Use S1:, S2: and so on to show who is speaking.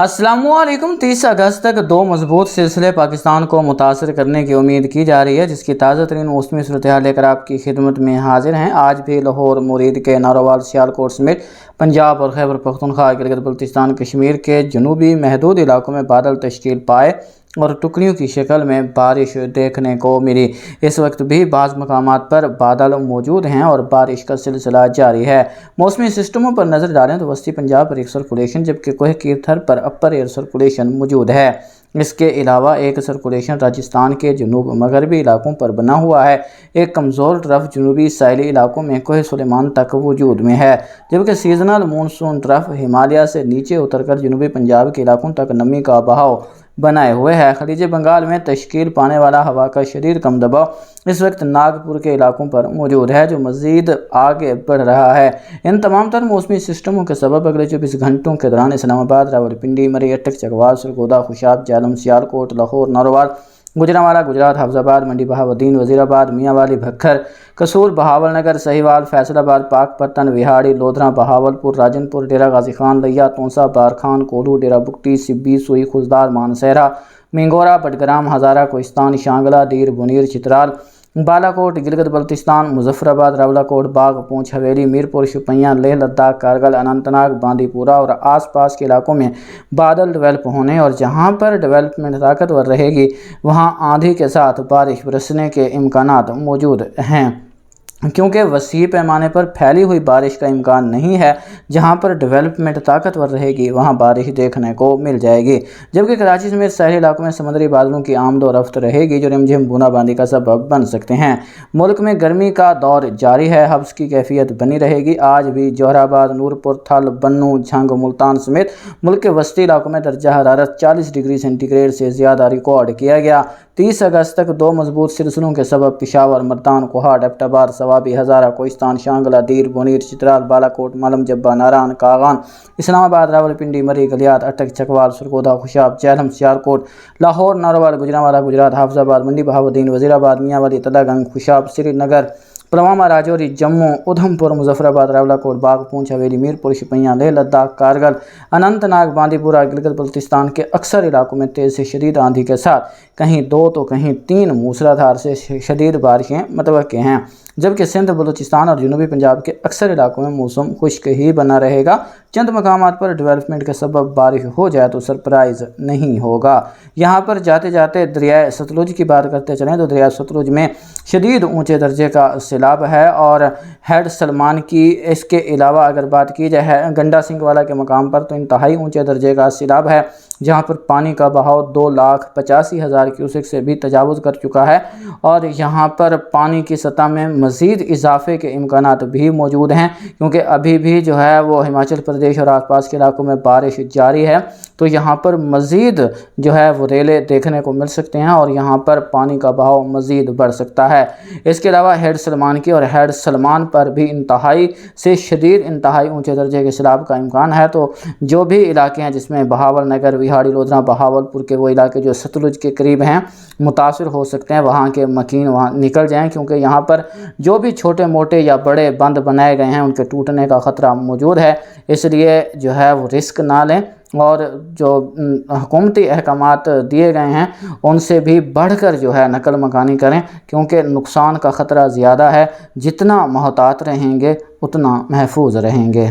S1: السلام علیکم۔ 30 اگست تک دو مضبوط سلسلے پاکستان کو متاثر کرنے کی امید کی جا رہی ہے، جس کی تازہ ترین موسمی صورتحال لے کر آپ کی خدمت میں حاضر ہیں۔ آج بھی لاہور، مرید کے ناروال، سیالکوٹ سمیت پنجاب اور خیبر پختونخوا، گلگت بلتستان، کشمیر کے جنوبی محدود علاقوں میں بادل تشکیل پائے اور ٹکڑیوں کی شکل میں بارش دیکھنے کو ملی۔ اس وقت بھی بعض مقامات پر بادل موجود ہیں اور بارش کا سلسلہ جاری ہے۔ موسمی سسٹموں پر نظر ڈالیں تو وسطی پنجاب پر ایک سرکولیشن جبکہ کوہ کیرتھر پر اپر ایئر سرکولیشن موجود ہے۔ اس کے علاوہ ایک سرکولیشن راجستھان کے جنوب مغربی علاقوں پر بنا ہوا ہے۔ ایک کمزور ٹرف جنوبی ساحلی علاقوں میں کوہ سلیمان تک وجود میں ہے، جبکہ سیزنل مونسون ٹرف ہمالیہ سے نیچے اتر کر جنوبی پنجاب کے علاقوں تک نمی کا بہاؤ بنائے ہوئے ہے۔ خلیج بنگال میں تشکیل پانے والا ہوا کا شدید کم دباؤ اس وقت ناگپور کے علاقوں پر موجود ہے، جو مزید آگے بڑھ رہا ہے۔ ان تمام تر موسمی سسٹموں کے سبب اگلے 24 گھنٹوں کے دوران اسلام آباد، راولپنڈی، مری، اٹک، چکوال، سرگودا، خوشاب، جہلم، سیالکوٹ، لاہور، ناروال، گوجرانوالہ، گجرات، حفظ آباد، منڈی بہاؤالدین، وزیر آباد، میاں والی، بھکر، قصور، بہاول نگر، سہیوال، فیصل آباد، پاک پتن، وہاڑی، لودھراں، بہاولپور، راجن پور، ڈیرہ غازی خان، لیا، تونسا، بارکھان، کولو، ڈیرہ بگٹی، سبی، سوئی، خضدار، مانسہرہ، مینگورہ، بٹگرام، ہزارہ، کوہستان، شانگلہ، دیر، بنیر، چترال، بالاکوٹ، گلگت بلتستان، مظفر آباد، راولاکوٹ، باغ، پونچھ، حویلی، میرپور، شوپیاں، لیہ لداخ، کارگل، اننت ناگ، باندی پورہ اور آس پاس کے علاقوں میں بادل ڈیولپ ہونے اور جہاں پر ڈیولپمنٹ طاقتور رہے گی وہاں آندھی کے ساتھ بارش برسنے کے امکانات موجود ہیں، کیونکہ وسیع پیمانے پر پھیلی ہوئی بارش کا امکان نہیں ہے۔ جہاں پر ڈیولپمنٹ طاقتور رہے گی وہاں بارش دیکھنے کو مل جائے گی، جبکہ کراچی سمیت ساحلی علاقوں میں سمندری بادلوں کی آمد و رفت رہے گی، جو رمجھم بوندا باندی کا سبب بن سکتے ہیں۔ ملک میں گرمی کا دور جاری ہے، حبس کی کیفیت بنی رہے گی۔ آج بھی جوہر آباد، نورپور، تھل، بنوں، جھنگ، ملتان سمیت ملک کے وسطی علاقوں میں درجہ حرارت 40 ڈگری سینٹی گریڈ سے زیادہ ریکارڈ کیا گیا۔ 30 اگست تک دو مضبوط سلسلوں کے سبب پشاور، ملتان، کوہاٹ، ایبٹ آباد، سوابی، ہزارہ، کوہستان، شانگلہ، دیر، بنیر، چترال، بالاکوٹ، مالم جبہ، ناران، کاغان، اسلام آباد، راولپنڈی، مری، گلیات، اٹک، چکوال، سرگودا، خوشاب، جہلم، سیالکوٹ، لاہور، ناروال، گوجرانوالہ، گجرات، حافظ آباد، منڈی بہاؤالدین، وزیر آباد، میاں والی، تلہ گنگ، خوشاب، سری نگر، پلوامہ، راجوری، جموں، ادھمپور، مظفر آباد، راولاکوٹ، باغ، پونچھ، حویلی، میرپور، شوپیاں، لیہ لداخ، کارگل، اننت ناگ، باندی پورہ، گلگت بلتستان کے اکثر علاقوں میں تیز سے شدید آندھی کے ساتھ کہیں 2 تو کہیں 3 موسلادھار سے شدید بارشیں متوقع ہیں، جبکہ سندھ، بلوچستان اور جنوبی پنجاب کے اکثر علاقوں میں موسم خشک ہی بنا رہے گا۔ چند مقامات پر ڈیولپمنٹ کے سبب بارش ہو جائے تو سرپرائز نہیں ہوگا۔ یہاں پر جاتے جاتے دریائے ستلج کی بات کرتے چلیں تو دریائے ستلج میں شدید اونچے درجے کا سیلاب ہے اور ہیڈ سلمان کی اس کے علاوہ اگر بات کی جائے گنڈا سنگھ والا کے مقام پر تو انتہائی اونچے درجے کا سیلاب ہے، جہاں پر پانی کا بہاؤ 2,85,000 کیوسک سے بھی تجاوز کر چکا ہے اور یہاں پر پانی کی سطح میں مزید اضافے کے امکانات بھی موجود ہیں، کیونکہ ابھی بھی جو ہے وہ ہماچل پردیش اور آس پاس کے علاقوں میں بارش جاری ہے، تو یہاں پر مزید جو ہے وہ ریلے دیکھنے کو مل سکتے ہیں اور یہاں پر پانی کا بہاؤ مزید بڑھ سکتا ہے۔ اس کے علاوہ ہیڈ سلمان کی اور ہیڈ سلمان پر بھی انتہائی سے شدید انتہائی اونچے درجے کے سیلاب کا امکان ہے، تو جو بھی علاقے ہیں جس میں بہاول نگر، وہاڑی، لودھراں، بہاولپور کے وہ علاقے جو ستلج کے قریب ہیں متاثر ہو سکتے ہیں، وہاں کے مکین وہاں نکل جائیں، کیونکہ یہاں پر جو بھی چھوٹے موٹے یا بڑے بند بنائے گئے ہیں ان کے ٹوٹنے کا خطرہ موجود ہے، اس لیے جو ہے وہ رسک نہ لیں اور جو حکومتی احکامات دیے گئے ہیں ان سے بھی بڑھ کر جو ہے نقل مکانی کریں، کیونکہ نقصان کا خطرہ زیادہ ہے۔ جتنا محتاط رہیں گے اتنا محفوظ رہیں گے۔